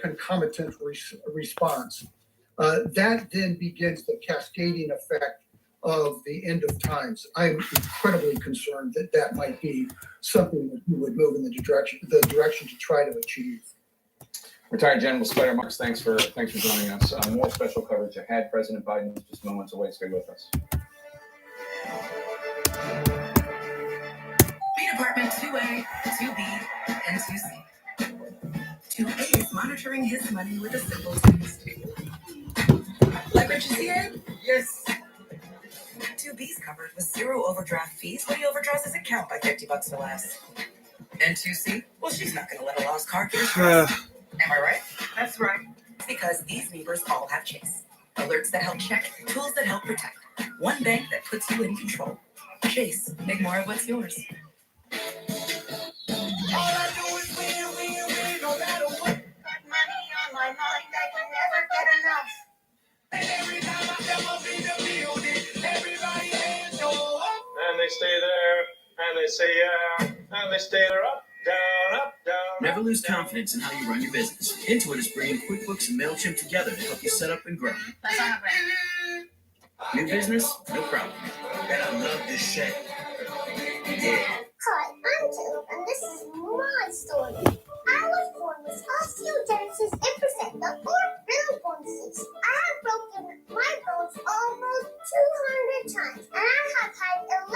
concomitant response. That then begins the cascading effect of the end of times. I'm incredibly concerned that that might be something that we would move in the direction to try to achieve. Retired General Spider Marks, thanks for joining us. More special coverage ahead. President Biden is just moments away. Stay with us. B Department 2A, 2B, and 2C. 2A is monitoring his money with a simple text. Like what you see here? Yes. 2B's covered with zero overdraft fees when he overdraws his account by $50 or less. And 2C? Well, she's not going to let a lost card get her. Am I right? That's right. Because these neighbors all have Chase. Alerts that help check, tools that help protect. One bank that puts you in control. Chase, make more of what's yours. All I do is win, no matter what. Got money on my mind, I can never get enough. And every time I step up in the building, everybody hands go up. And they stay there, and they say yeah, and they stay there up, down, up, down. Never lose confidence in how you run your business. Intuit is bringing QuickBooks and MailChimp together to help you set up and grow. That's not right. New business, no problem. And I love this shit. Yeah. Hi, I'm Caleb, and this is my story. I was born with osteogenesis imperfecta, or brittle bone disease. I have broken my bones almost 200 times, and I have had 11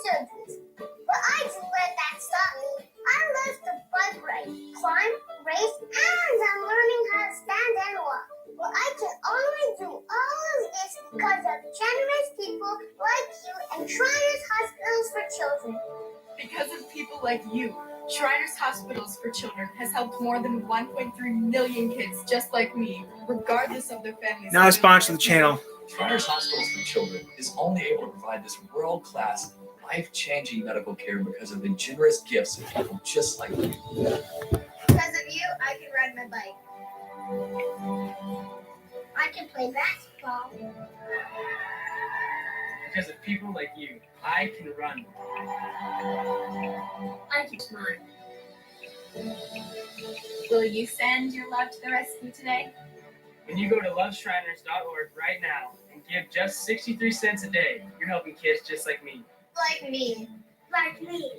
surgeries. But I didn't let that stop me. I love to bike ride, climb, race, and I'm learning how to stand and walk. But I can only do all of this because of generous people like you and Shriners Hospitals for Children. Because of people like you, Shriners Hospitals for Children has helped more than 1.3 million kids just like me, regardless of their families. Now a sponsor of the channel. Shriners Hospitals for Children is only able to provide this world-class, life-changing medical care because of the generous gifts of people just like you. Because of you, I can ride my bike. I can play basketball. Because of people like you, I can run. I can smile. Will you send your love to the rescue today? When you go to loveshriners.org right now and give just 63 cents a day, you're helping kids just like me. Like me. Like me.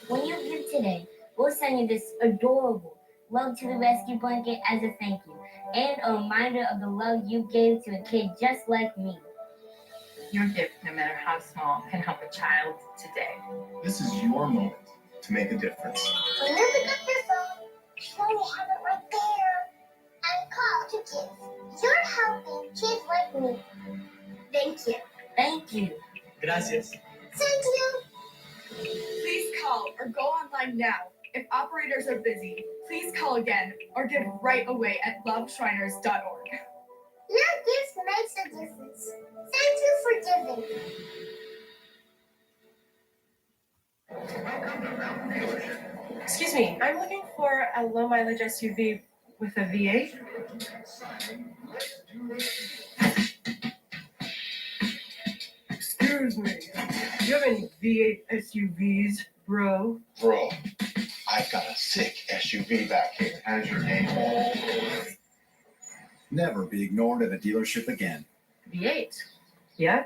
When you give today, we'll send you this adorable Love to the Rescue blanket as a thank you, and a reminder of the love you gave to a kid just like me. Your gift, no matter how small, can help a child today. This is your moment to make a difference. When you pick up your phone, show you have it right there. And call to give. You're helping kids like me. Thank you. Thank you. Gracias. Thank you. Please call or go online now. If operators are busy, please call again or give right away at loveshriners.org. Your gift makes a difference. Thank you for giving. Excuse me, I'm looking for a low mileage SUV with a V8. Excuse me, do you have any V8 SUVs, bro? Bro, I've got a sick SUV back here. How's your name? Never be ignored at a dealership again. V8. Yeah?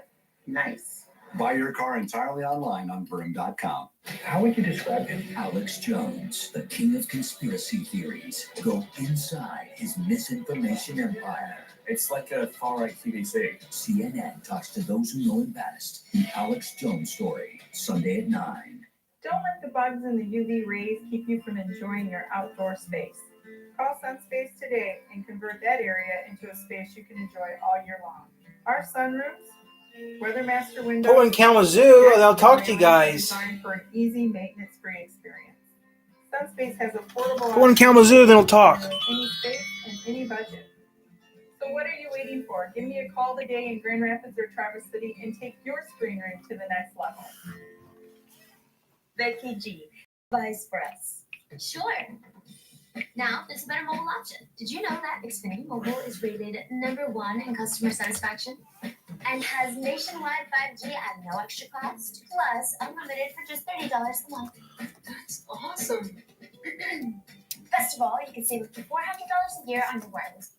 Nice. Buy your car entirely online on Vroom.com. How would you describe him? Alex Jones, the king of conspiracy theories. Go inside his misinformation empire. It's like a far-right QVC. CNN talks to those who know him best. The Alex Jones Story, Sunday at 9. Don't let the bugs and the UV rays keep you from enjoying your outdoor space. Call SunSpace today and convert that area into a space you can enjoy all year long. Our sunrooms, WeatherMaster windows, Go in Kalamazoo, they'll talk to you guys. Designed for an easy, maintenance-free experience. SunSpace has affordable. Go in Kalamazoo, then we'll talk. Any space and any budget. So what are you waiting for? Give me a call today in Grand Rapids or Traverse City and take your screen room to the next level. Becky G. Vice Press. Sure. Now, there's a better mobile option. Did you know that Xfinity Mobile is rated #1 in customer satisfaction and has nationwide 5G at no extra cost, plus unlimited for just $30 a month? That's awesome. Best of all, you can save up to $400 a year on your wireless.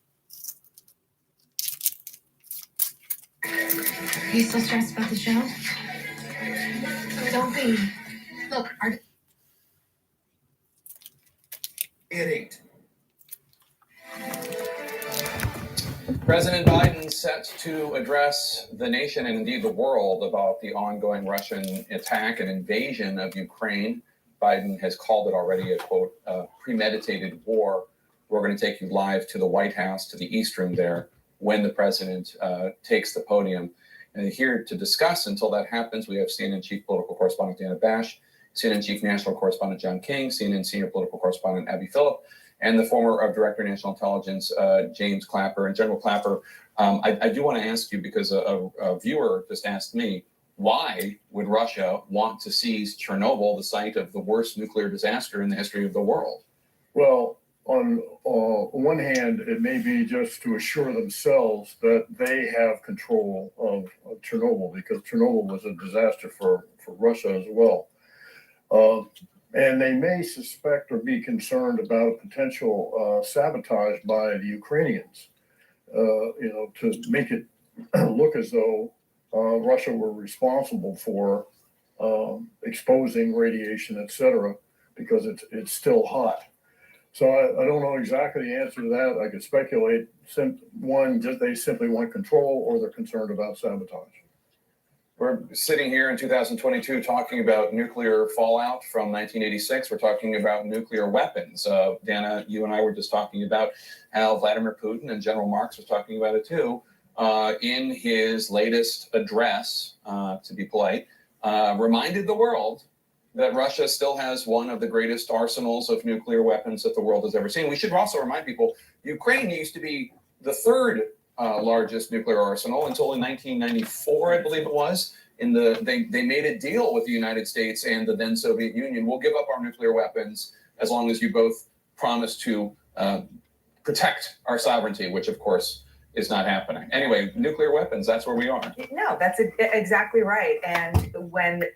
You still stressed about the show? Don't be. Look, our It ain't. President Biden set to address the nation and indeed the world about the ongoing Russian attack and invasion of Ukraine. Biden has called it already a, quote, premeditated war. We're going to take you live to the White House, to the East Room there, when the president takes the podium. And here to discuss until that happens, we have CNN Chief Political Correspondent Dana Bash, CNN Chief National Correspondent John King, CNN Senior Political Correspondent Abby Phillip, and the former Director of National Intelligence, James Clapper. And General Clapper, I do want to ask you, because a viewer just asked me, why would Russia want to seize Chernobyl, the site of the worst nuclear disaster in the history of the world? Well, on one hand, it may be just to assure themselves that they have control of Chernobyl, because Chernobyl was a disaster for Russia as well. And they may suspect or be concerned about a potential sabotage by the Ukrainians, to make it look as though Russia were responsible for exposing radiation, et cetera, because it's still hot. So I don't know exactly the answer to that. I could speculate. One, just they simply want control, or they're concerned about sabotage. We're sitting here in 2022 talking about nuclear fallout from 1986. We're talking about nuclear weapons. Dana, you and I were just talking about how Vladimir Putin, and General Marks was talking about it too, in his latest address, to be polite, reminded the world that Russia still has one of the greatest arsenals of nuclear weapons that the world has ever seen. We should also remind people, Ukraine used to be the third largest nuclear arsenal until in 1994, I believe it was. They made a deal with the United States and the then Soviet Union. We'll give up our nuclear weapons as long as you both promise to protect our sovereignty, which of course is not happening. Anyway, nuclear weapons, that's where we are. No, that's exactly right. And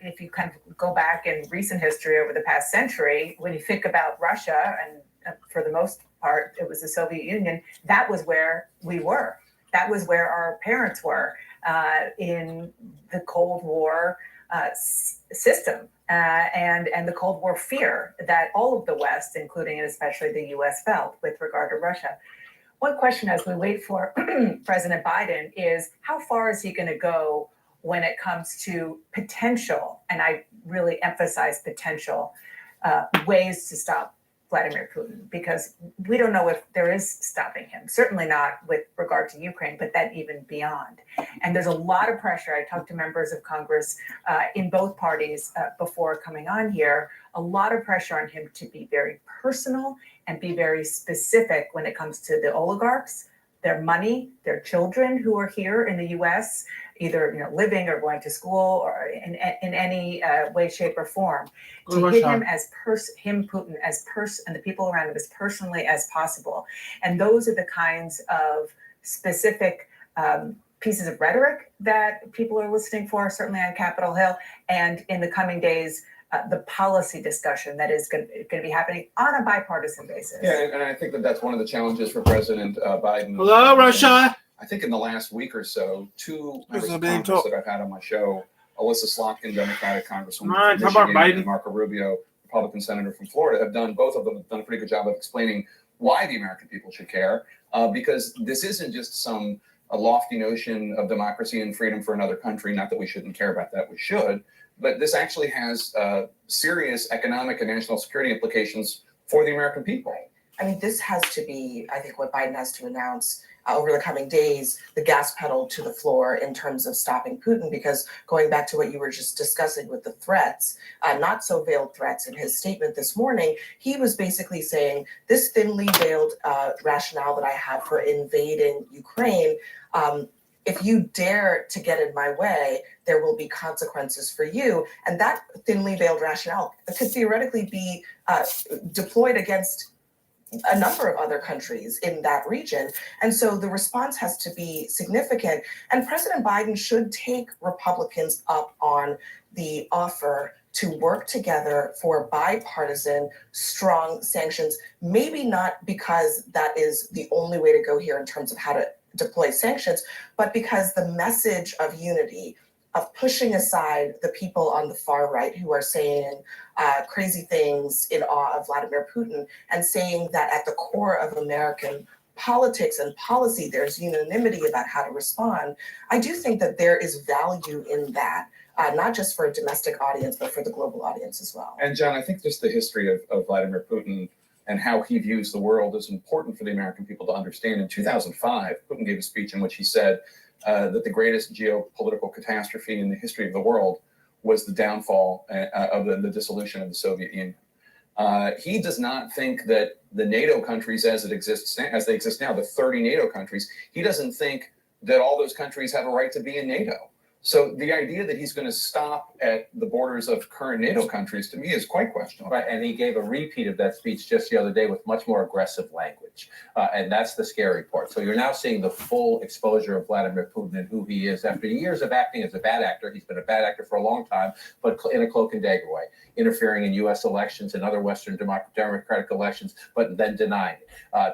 if you kind of go back in recent history over the past century, when you think about Russia, and for the most part, it was the Soviet Union, that was where we were. That was where our parents were in the Cold War system and the Cold War fear that all of the West, including and especially the US, felt with regard to Russia. One question as we wait for President Biden is, how far is he going to go when it comes to potential, and I really emphasize potential, ways to stop Vladimir Putin? Because we don't know if there is stopping him, certainly not with regard to Ukraine, but that even beyond. And there's a lot of pressure. I talked to members of Congress in both parties before coming on here, a lot of pressure on him to be very personal and be very specific when it comes to the oligarchs, their money, their children who are here in the U.S., either living or going to school or in any way, shape, or form, to hit him Putin and the people around him as personally as possible. And those are the kinds of specific pieces of rhetoric that people are listening for, certainly on Capitol Hill, and in the coming days, the policy discussion that is going to be happening on a bipartisan basis. Yeah, and I think that's one of the challenges for President Biden. Hello, Russia. I think in the last week or so, two members of There's a Congress that I've had on my show, Alyssa Slotkin, Democratic Congresswoman Come on, from how about Michigan, Biden? and Marco Rubio, Republican Senator from Florida, both of them have done a pretty good job of explaining why the American people should care, because this isn't just a lofty notion of democracy and freedom for another country, not that we shouldn't care about that, we should, but this actually has serious economic and national security implications for the American people. I mean, this has to be, I think, what Biden has to announce over the coming days, the gas pedal to the floor in terms of stopping Putin, because going back to what you were just discussing with the threats, not so veiled threats in his statement this morning, he was basically saying this thinly veiled rationale that I have for invading Ukraine, if you dare to get in my way, there will be consequences for you. And that thinly veiled rationale could theoretically be deployed against a number of other countries in that region. And so the response has to be significant. And President Biden should take Republicans up on the offer to work together for bipartisan, strong sanctions, maybe not because that is the only way to go here in terms of how to deploy sanctions, but because the message of unity, of pushing aside the people on the far right who are saying crazy things in awe of Vladimir Putin, and saying that at the core of American politics and policy, there's unanimity about how to respond. I do think that there is value in that, not just for a domestic audience, but for the global audience as well. And John, I think just the history of Vladimir Putin and how he views the world is important for the American people to understand. In 2005, Putin gave a speech in which he said that the greatest geopolitical catastrophe in the history of the world was the downfall of the dissolution of the Soviet Union. He does not think that the NATO countries as they exist now, the 30 NATO countries, he doesn't think that all those countries have a right to be in NATO. So the idea that he's going to stop at the borders of current NATO countries, to me, is quite questionable. Right, and he gave a repeat of that speech just the other day with much more aggressive language. And that's the scary part. So you're now seeing the full exposure of Vladimir Putin and who he is after years of acting as a bad actor. He's been a bad actor for a long time, but in a cloak and dagger way, interfering in U.S. elections and other Western democratic elections, but then denying it.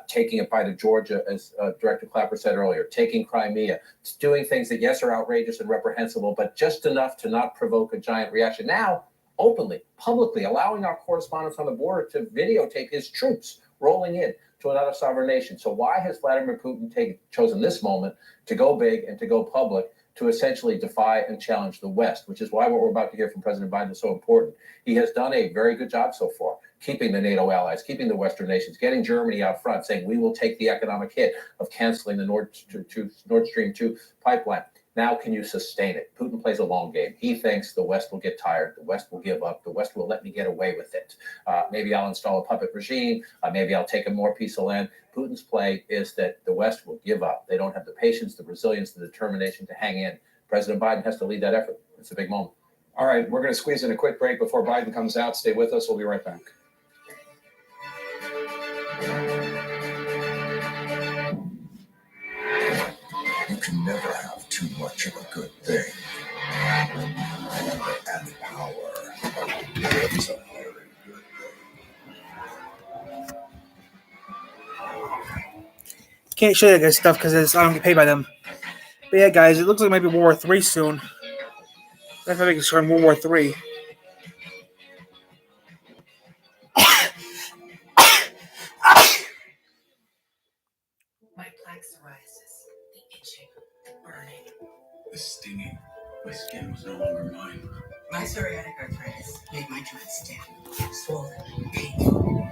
Taking a bite of Georgia, as Director Clapper said earlier, taking Crimea, doing things that, yes, are outrageous and reprehensible, but just enough to not provoke a giant reaction. Now, openly, publicly, allowing our correspondents on the border to videotape his troops rolling in to another sovereign nation. So why has Vladimir Putin chosen this moment to go big and to go public, to essentially defy and challenge the West, which is why what we're about to hear from President Biden is so important. He has done a very good job so far, keeping the NATO allies, keeping the Western nations, getting Germany out front, saying we will take the economic hit of canceling the Nord Stream 2 pipeline. Now, can you sustain it? Putin plays a long game. He thinks the West will get tired. The West will give up. The West will let me get away with it. Maybe I'll install a puppet regime. Maybe I'll take more piece of land. Putin's play is that the West will give up. They don't have the patience, the resilience, the determination to hang in. President Biden has to lead that effort. It's a big moment. All right, we're going to squeeze in a quick break before Biden comes out. Stay with us. We'll be right back. You can never have too much of a good thing. And power is a very good Can't show you guys stuff because I don't get paid by them. But yeah, guys, it looks like it might be World War III soon. That's why I think it's World War III. My plaque psoriasis, the itching, the burning. The stinging. My skin was no longer mine. My psoriatic arthritis made my joints stiff, swollen, painful.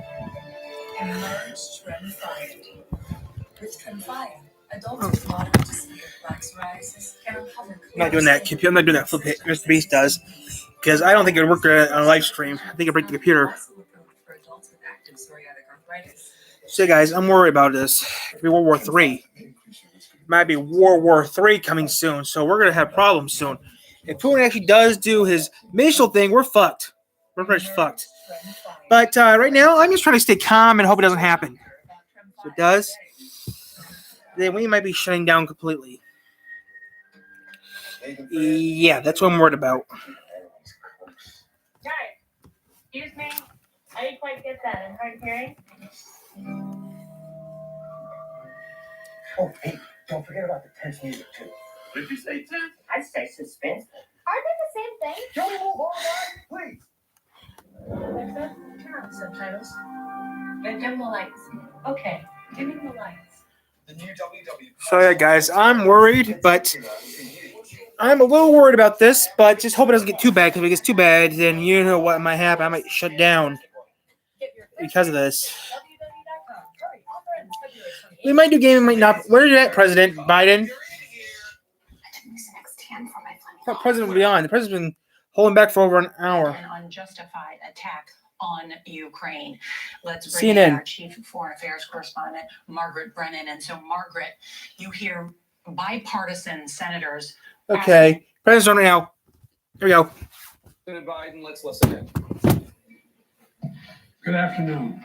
Emerge Tremfya. With Tremfya, adults with moderate to severe plaque psoriasis can recover. I'm not doing that. I'm not doing that. Flip it. Mr. Beast does. Because I don't think it would work on a live stream. I think it'd break the computer. For adults with active psoriatic arthritis. So, guys, I'm worried about this. It could be World War III. Might be World War III coming soon. So, we're going to have problems soon. If Putin actually does do his initial thing, we're fucked. We're pretty much fucked. But right now, I'm just trying to stay calm and hope it doesn't happen. If it does, then we might be shutting down completely. Yeah, that's what I'm worried about. Sorry. Excuse me. I didn't quite get that. I'm hard of hearing. Oh, hey, don't forget about the tense music, too. Did you say tense? I'd say suspense. Aren't they the same thing? Can we move on, guys? Please. Alexa, turn on subtitles. And dim the lights. Okay, dimming the lights. The new WW. So, yeah, guys, I'm worried, but I'm a little worried about this, but just hope it doesn't get too bad, because if it gets too bad, then you know what might happen. I might shut down because of this. We might do gaming, might not. Where are you at, President Biden? What president will be on? The president's been holding back for over an hour. An unjustified attack on Ukraine. Let's bring CNN. in our chief foreign affairs correspondent, Margaret Brennan. And so, Margaret, you hear bipartisan senators. Okay, president's on right now. Here we go. President Biden, let's listen in. Good afternoon.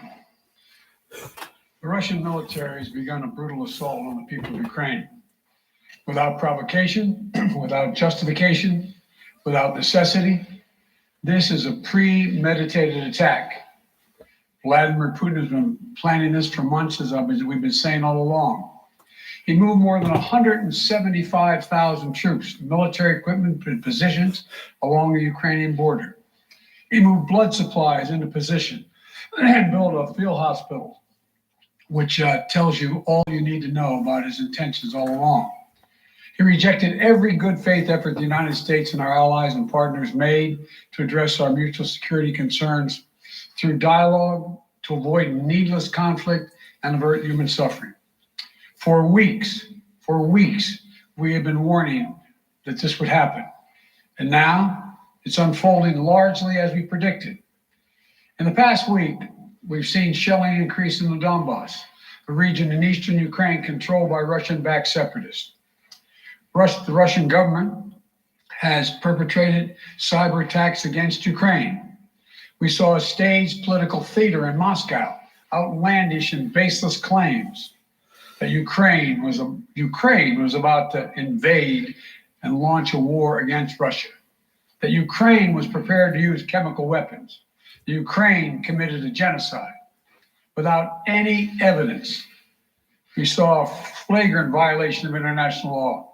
The Russian military has begun a brutal assault on the people of Ukraine. Without provocation, without justification, without necessity, This is a premeditated attack. Vladimir Putin has been planning this for months, as we've been saying all along. He moved more than 175,000 troops, military equipment and positions along the Ukrainian border. He moved blood supplies into position and built a field hospital, which tells you all you need to know about his intentions all along. He rejected every good faith effort the United States and our allies and partners made to address our mutual security concerns through dialogue to avoid needless conflict and avert human suffering. For weeks, we have been warning that this would happen. And now it's unfolding largely as we predicted. In the past week, we've seen shelling increase in the Donbass, a region in eastern Ukraine controlled by Russian-backed separatists. The Russian government has perpetrated cyber attacks against Ukraine. We saw a staged political theater in Moscow, outlandish and baseless claims that Ukraine was about to invade and launch a war against Russia, that Ukraine was prepared to use chemical weapons, that Ukraine committed a genocide without any evidence. We saw a flagrant violation of international law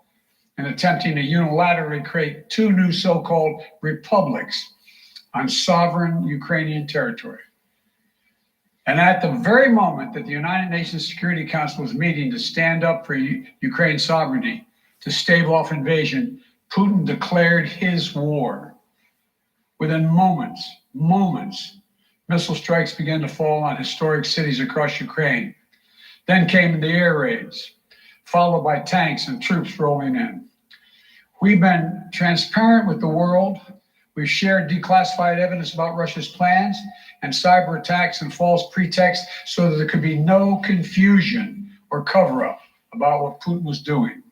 in attempting to unilaterally create two new so-called republics on sovereign Ukrainian territory. And at the very moment that the United Nations Security Council was meeting to stand up for Ukraine's sovereignty, to stave off invasion, Putin declared his war. Within moments, missile strikes began to fall on historic cities across Ukraine. Then came the air raids, followed by tanks and troops rolling in. We've been transparent with the world. We've shared declassified evidence about Russia's plans and cyber attacks and false pretexts so that there could be no confusion or cover-up about what Putin was doing.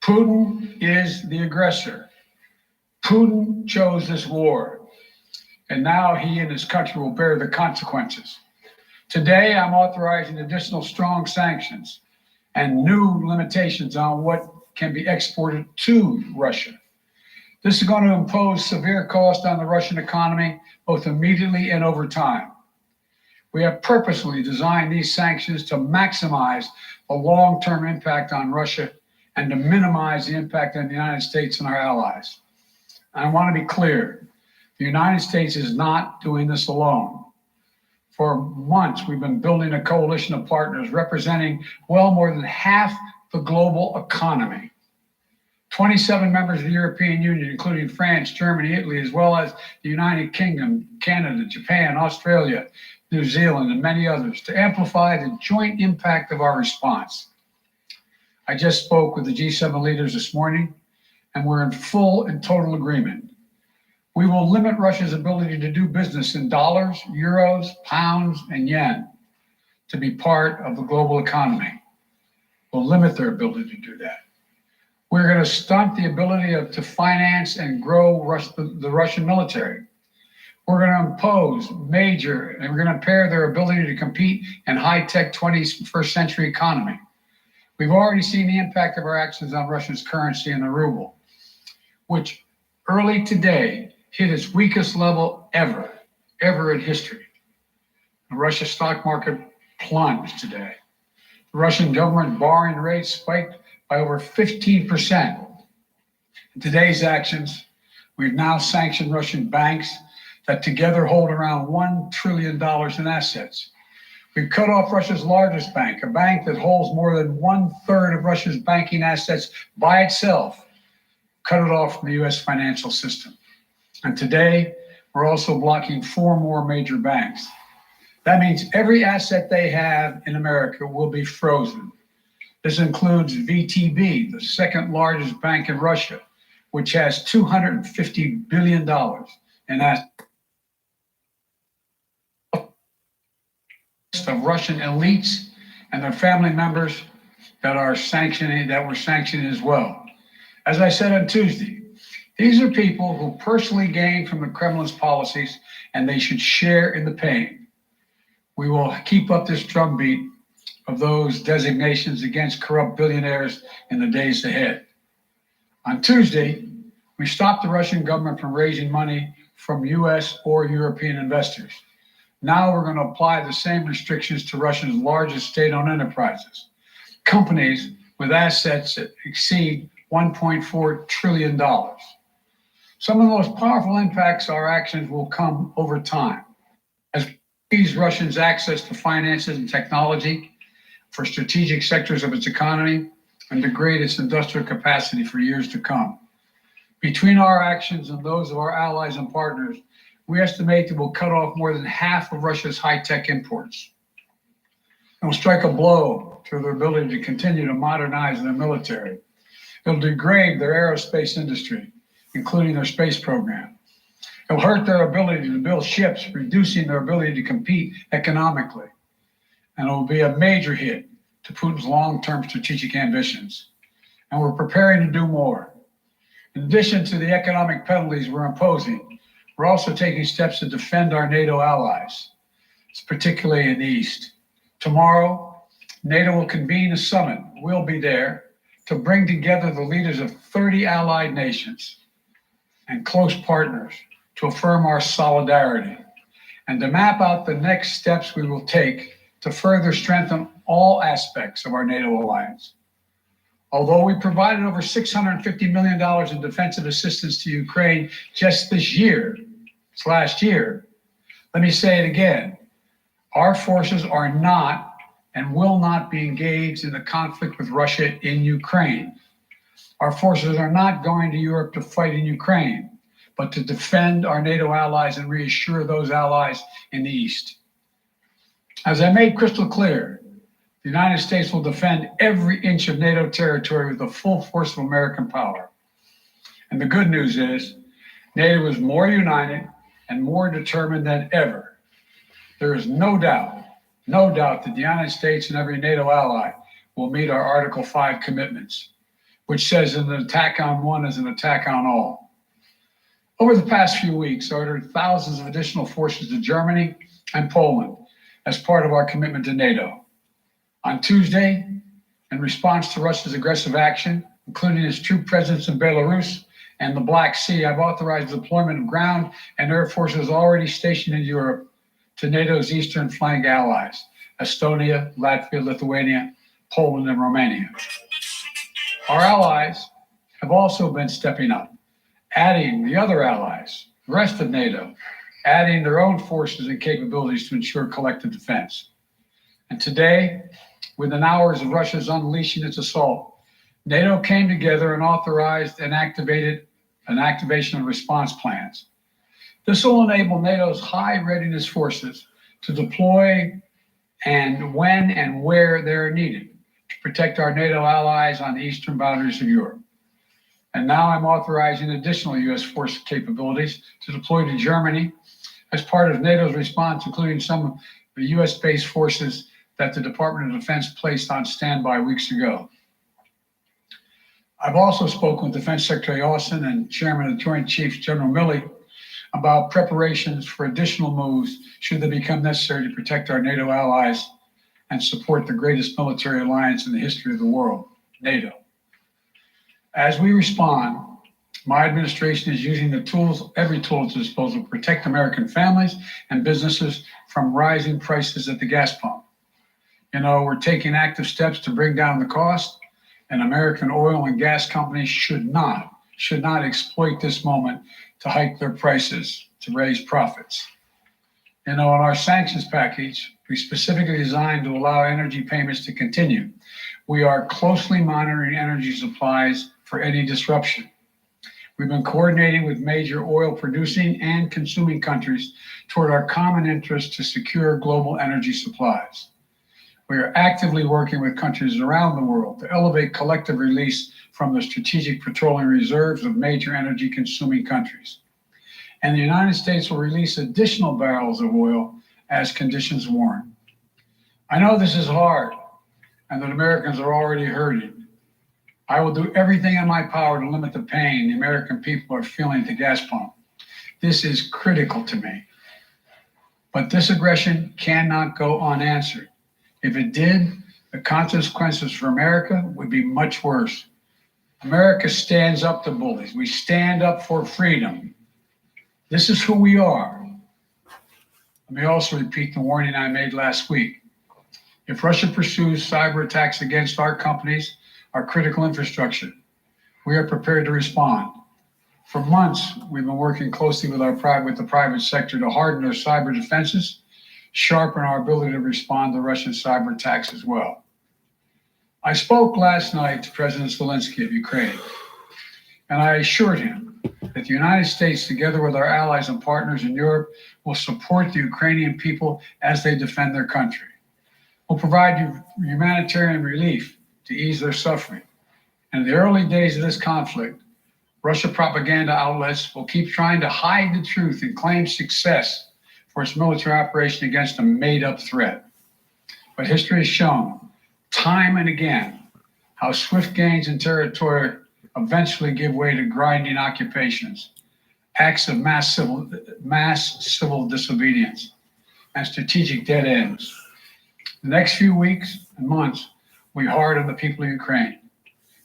Putin is the aggressor. Putin chose this war, and now he and his country will bear the consequences. Today, I'm authorizing additional strong sanctions and new limitations on what can be exported to Russia. This is going to impose severe cost on the Russian economy, both immediately and over time. We have purposely designed these sanctions to maximize the long-term impact on Russia and to minimize the impact on the United States and our allies. I want to be clear, the United States is not doing this alone. For months, we've been building a coalition of partners representing well more than half the global economy. 27 members of the European Union, including France, Germany, Italy, as well as the United Kingdom, Canada, Japan, Australia, New Zealand, and many others, to amplify the joint impact of our response. I just spoke with the G7 leaders this morning, and we're in full and total agreement. We will limit Russia's ability to do business in dollars, euros, pounds, and yen to be part of the global economy. We'll limit their ability to do that. We're going to stunt the ability to finance and grow the Russian military. We're going to impose and we're going to impair their ability to compete in high-tech 21st century economy. We've already seen the impact of our actions on Russia's currency and the ruble, which early today hit its weakest level ever in history. The Russia stock market plunged today. The Russian government borrowing rate spiked by over 15%. In today's actions, we've now sanctioned Russian banks that together hold around $1 trillion in assets. We've cut off Russia's largest bank, a bank that holds more than 1/3 of Russia's banking assets by itself, cut it off from the US financial system. And today, we're also blocking 4 more major banks. That means every asset they have in America will be frozen. This includes VTB, the second largest bank in Russia, which has $250 billion in assets of Russian elites and their family members that were sanctioned as well. As I said on Tuesday, these are people who personally gain from the Kremlin's policies, and they should share in the pain. We will keep up this drumbeat of those designations against corrupt billionaires in the days ahead. On Tuesday, we stopped the Russian government from raising money from US or European investors. Now we're going to apply the same restrictions to Russia's largest state-owned enterprises, companies with assets that exceed $1.4 trillion. Some of the most powerful impacts of our actions will come over time. As these Russians access to finances and technology for strategic sectors of its economy and degrade its industrial capacity for years to come. Between our actions and those of our allies and partners, we estimate that we'll cut off more than half of Russia's high-tech imports. It will strike a blow to their ability to continue to modernize their military. It'll degrade their aerospace industry, including their space program. It'll hurt their ability to build ships, reducing their ability to compete economically. And it will be a major hit to Putin's long-term strategic ambitions. And we're preparing to do more. In addition to the economic penalties we're imposing, we're also taking steps to defend our NATO allies, particularly in the East. Tomorrow, NATO will convene a summit. We'll be there to bring together the leaders of 30 allied nations and close partners to affirm our solidarity and to map out the next steps we will take to further strengthen all aspects of our NATO alliance. Although we provided over $650 million in defensive assistance to Ukraine just this last year, let me say it again. Our forces are not and will not be engaged in the conflict with Russia in Ukraine. Our forces are not going to Europe to fight in Ukraine, but to defend our NATO allies and reassure those allies in the East. As I made crystal clear, the United States will defend every inch of NATO territory with the full force of American power. And the good news is, NATO is more united and more determined than ever. There is no doubt that the United States and every NATO ally will meet our Article 5 commitments, which says an attack on one is an attack on all. Over the past few weeks, I ordered thousands of additional forces to Germany and Poland as part of our commitment to NATO. On Tuesday, in response to Russia's aggressive action, including its troop presence in Belarus and the Black Sea, I've authorized the deployment of ground and air forces already stationed in Europe to NATO's eastern flank allies, Estonia, Latvia, Lithuania, Poland, and Romania. Our allies have also been stepping up, adding the other allies, the rest of NATO, adding their own forces and capabilities to ensure collective defense. And today, within hours of Russia's unleashing its assault, NATO came together and authorized and activated an activation of response plans. This will enable NATO's high readiness forces to deploy and when and where they're needed to protect our NATO allies on the eastern boundaries of Europe. And now I'm authorizing additional U.S. force capabilities to deploy to Germany as part of NATO's response, including some of the U.S.-based forces that the Department of Defense placed on standby weeks ago. I've also spoken with Defense Secretary Austin and Chairman of the Joint Chiefs, General Milley, about preparations for additional moves should they become necessary to protect our NATO allies and support the greatest military alliance in the history of the world, NATO. As we respond, my administration is using every tool at its disposal to protect American families and businesses from rising prices at the gas pump. We're taking active steps to bring down the cost, and American oil and gas companies should not exploit this moment to hike their prices to raise profits. In our sanctions package, we specifically designed to allow energy payments to continue. We are closely monitoring energy supplies for any disruption. We've been coordinating with major oil producing and consuming countries toward our common interest to secure global energy supplies. We are actively working with countries around the world to elevate collective release from the strategic petroleum reserves of major energy consuming countries. And the United States will release additional barrels of oil as conditions warrant. I know this is hard and that Americans are already hurting. I will do everything in my power to limit the pain the American people are feeling at the gas pump. This is critical to me. But this aggression cannot go unanswered. If it did, the consequences for America would be much worse. America stands up to bullies. We stand up for freedom. This is who we are. Let me also repeat the warning I made last week. If Russia pursues cyber attacks against our companies, our critical infrastructure, we are prepared to respond. For months, we've been working closely with the private sector to harden our cyber defenses, sharpen our ability to respond to Russian cyber attacks as well. I spoke last night to President Zelensky of Ukraine, and I assured him that the United States, together with our allies and partners in Europe, will support the Ukrainian people as they defend their country. We'll provide humanitarian relief to ease their suffering. In the early days of this conflict, Russian propaganda outlets will keep trying to hide the truth and claim success for its military operation against a made-up threat. But history has shown, time and again, how swift gains in territory eventually give way to grinding occupations, acts of mass civil disobedience, and strategic dead ends. The next few weeks and months will be hard on the people of Ukraine.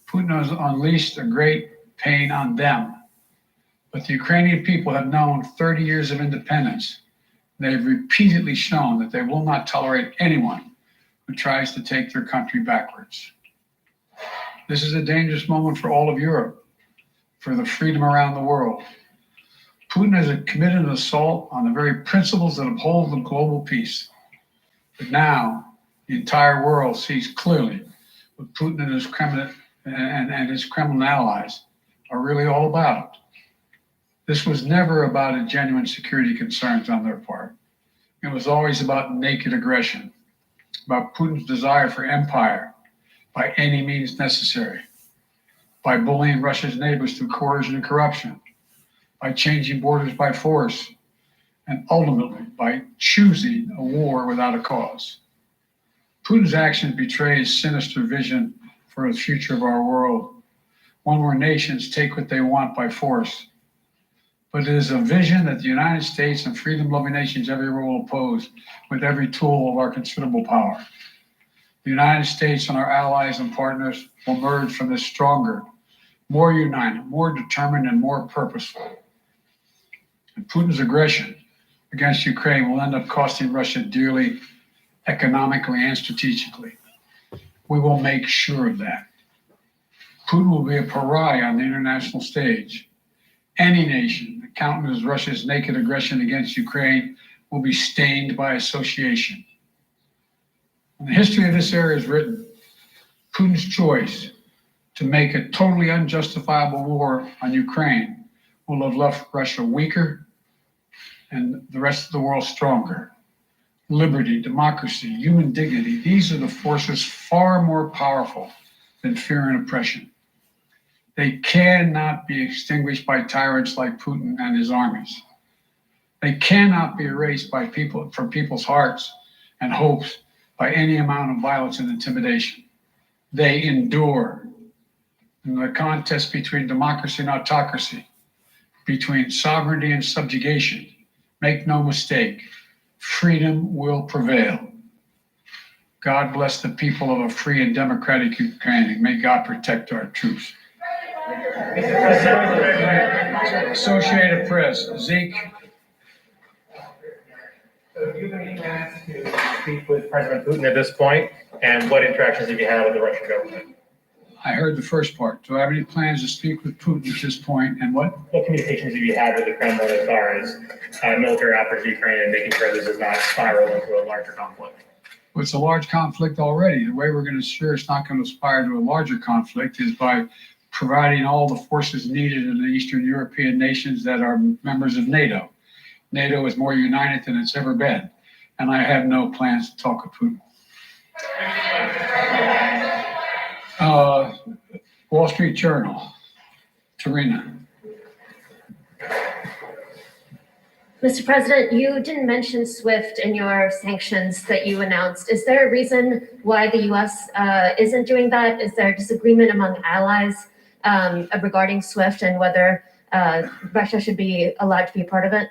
Putin has unleashed a great pain on them. But the Ukrainian people have known 30 years of independence. They've repeatedly shown that they will not tolerate anyone who tries to take their country backwards. This is a dangerous moment for all of Europe, for the freedom around the world. Putin has committed an assault on the very principles that uphold the global peace. But now, the entire world sees clearly what Putin and his Kremlin allies are really all about. This was never about a genuine security concerns on their part. It was always about naked aggression, about Putin's desire for empire by any means necessary, by bullying Russia's neighbors through coercion and corruption, by changing borders by force, and ultimately by choosing a war without a cause. Putin's actions betray his sinister vision for the future of our world, one where nations take what they want by force. But it is a vision that the United States and freedom-loving nations everywhere will oppose with every tool of our considerable power. The United States and our allies and partners will emerge from this stronger, more united, more determined, and more purposeful. And Putin's aggression against Ukraine will end up costing Russia dearly, economically and strategically. We will make sure of that. Putin will be a pariah on the international stage. Any nation that countenances Russia's naked aggression against Ukraine will be stained by association. When the history of this area is written, Putin's choice to make a totally unjustifiable war on Ukraine will have left Russia weaker and the rest of the world stronger. Liberty, democracy, human dignity, these are the forces far more powerful than fear and oppression. They cannot be extinguished by tyrants like Putin and his armies. They cannot be erased by from people's hearts and hopes by any amount of violence and intimidation. They endure. In the contest between democracy and autocracy, between sovereignty and subjugation, make no mistake, freedom will prevail. God bless the people of a free and democratic Ukraine, and may God protect our troops. Associated Press, Zeke. So do you have any plans to speak with President Putin at this point? And what interactions have you had with the Russian government? I heard the first part. Do I have any plans to speak with Putin at this point, and what? What communications have you had with the Kremlin as far as military efforts in Ukraine and making sure this does not spiral into a larger conflict? Well, it's a large conflict already. The way we're going to ensure it's not going to aspire to a larger conflict is by providing all the forces needed in the Eastern European nations that are members of NATO. NATO is more united than it's ever been, and I have no plans to talk with Putin. Wall Street Journal, Tarina. Mr. President, you didn't mention SWIFT in your sanctions that you announced. Is there a reason why the U.S. Isn't doing that? Is there disagreement among allies regarding SWIFT and whether Russia should be allowed to be a part of it?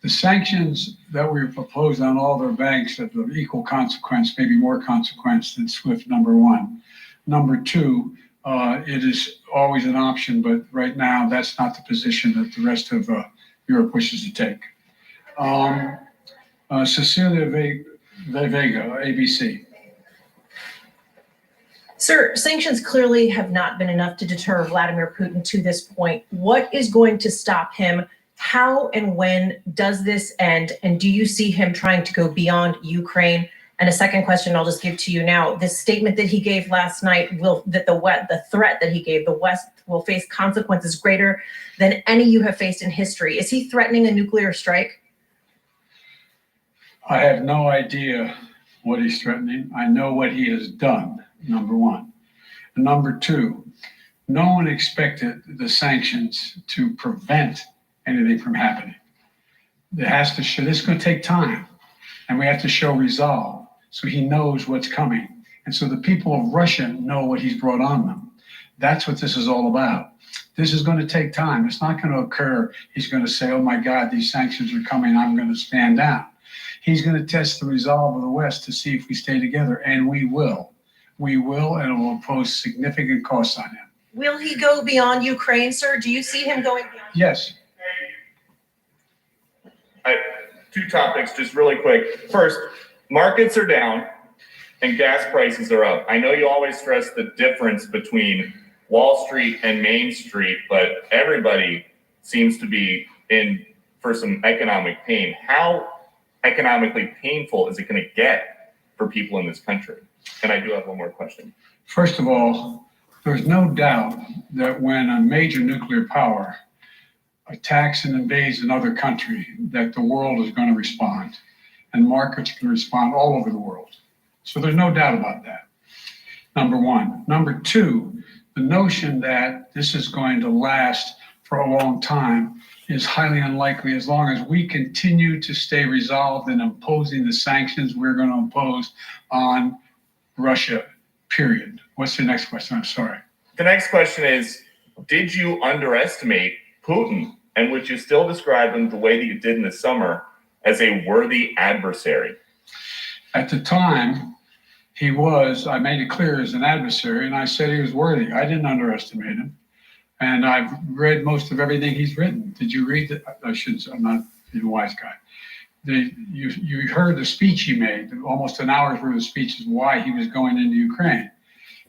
The sanctions that we proposed on all their banks have of equal consequence, maybe more consequence than SWIFT, number one. Number two, it is always an option, but right now that's not the position that the rest of Europe wishes to take. Cecilia Vega, ABC. Sir, sanctions clearly have not been enough to deter Vladimir Putin to this point. What is going to stop him? How and when does this end? And do you see him trying to go beyond Ukraine? And a second question I'll just give to you now. This statement that he gave last night the threat that he gave, the West will face consequences greater than any you have faced in history. Is he threatening a nuclear strike? I have no idea what he's threatening. I know what he has done, number one. And number two, no one expected the sanctions to prevent anything from happening. It has to show, this is going to take time, and we have to show resolve so he knows what's coming. And so the people of Russia know what he's brought on them. That's what this is all about. This is going to take time. It's not going to occur. He's going to say, oh my God, these sanctions are coming. I'm going to stand down. He's going to test the resolve of the West to see if we stay together, and we will. We will, and it will impose significant costs on him. Will he go beyond Ukraine, sir? Do you see him going beyond? Yes. Two topics, just really quick. First, markets are down and gas prices are up. I know you always stress the difference between Wall Street and Main Street, but everybody seems to be in for some economic pain. How economically painful is it going to get for people in this country? And I do have one more question. First of all, there's no doubt that when a major nuclear power attacks and invades another country, that the world is going to respond, and markets can respond all over the world. So there's no doubt about that, number one. Number two, the notion that this is going to last for a long time is highly unlikely as long as we continue to stay resolved in imposing the sanctions we're going to impose on Russia, period. What's your next question? I'm sorry. The next question is, did you underestimate Putin? And would you still describe him the way that you did in the summer as a worthy adversary? At the time, he was, I made it clear, as an adversary, and I said he was worthy. I didn't underestimate him. And I've read most of everything he's written. Did you read it? I shouldn't, I'm not a wise guy. You heard the speech he made, almost an hour's worth of speeches, why he was going into Ukraine.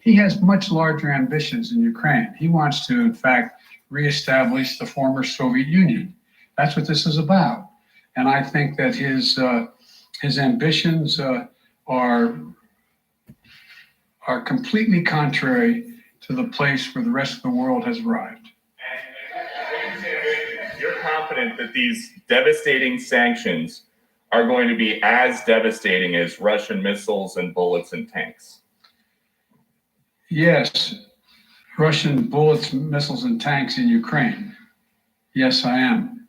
He has much larger ambitions in Ukraine. He wants to, in fact, reestablish the former Soviet Union. That's what this is about. And I think that his ambitions are completely contrary to the place where the rest of the world has arrived. You're confident that these devastating sanctions are going to be as devastating as Russian missiles and bullets and tanks? Yes, Russian bullets, missiles, and tanks in Ukraine. Yes, I am.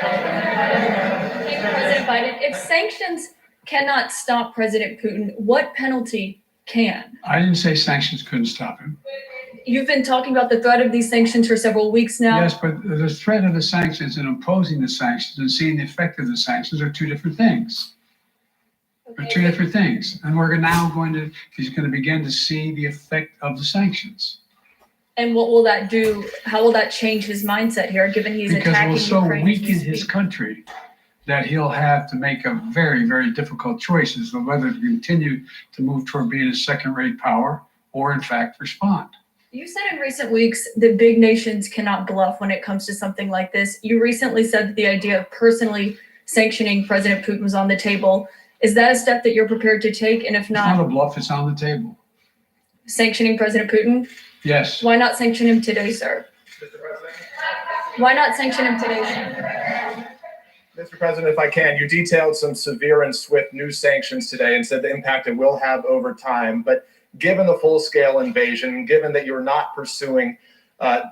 President Biden, if sanctions cannot stop President Putin, what penalty can? I didn't say sanctions couldn't stop him. You've been talking about the threat of these sanctions for several weeks now. Yes, but the threat of the sanctions and imposing the sanctions and seeing the effect of the sanctions are two different things. They're two different things. And he's going to begin to see the effect of the sanctions. And what will that do? How will that change his mindset here, given he's attacking Because we'll so Ukraine? weaken his country that he'll have to make a very, very difficult choice as to whether to continue to move toward being a second-rate power or, in fact, respond. You said in recent weeks that big nations cannot bluff when it comes to something like this. You recently said that the idea of personally sanctioning President Putin was on the table. Is that a step that you're prepared to take? And if It's not a bluff, it's on the table. sanctioning President Putin? Yes. Why not sanction him today, sir? Why not sanction him today, sir? Mr. President, if I can, you detailed some severe and swift new sanctions today and said the impact it will have over time. But given the full-scale invasion, given that you're not pursuing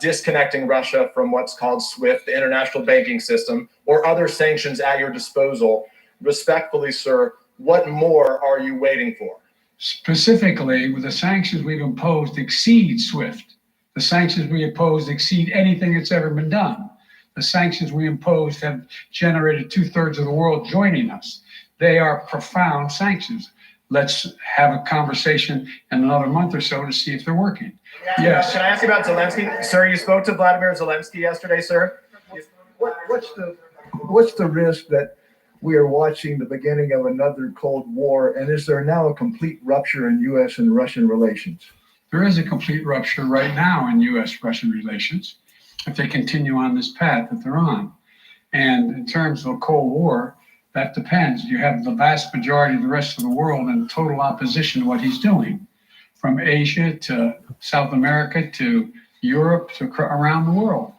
disconnecting Russia from what's called SWIFT, the international banking system, or other sanctions at your disposal, respectfully, sir, what more are you waiting for? Specifically, with the sanctions we've imposed exceed SWIFT. The sanctions we imposed exceed anything that's ever been done. The sanctions we imposed have generated 2/3 of the world joining us. They are profound sanctions. Let's have a conversation in another month or so to see if they're working. Yes. Can I ask you about Zelensky? Sir, you spoke to Vladimir Zelensky yesterday, sir. What what's the risk that we are watching the beginning of another Cold War? And is there now a complete rupture in U.S. and Russian relations? There is a complete rupture right now in U.S.-Russian relations if they continue on this path that they're on. And in terms of a Cold War, that depends. You have the vast majority of the rest of the world in total opposition to what he's doing, from Asia to South America to Europe to around the world.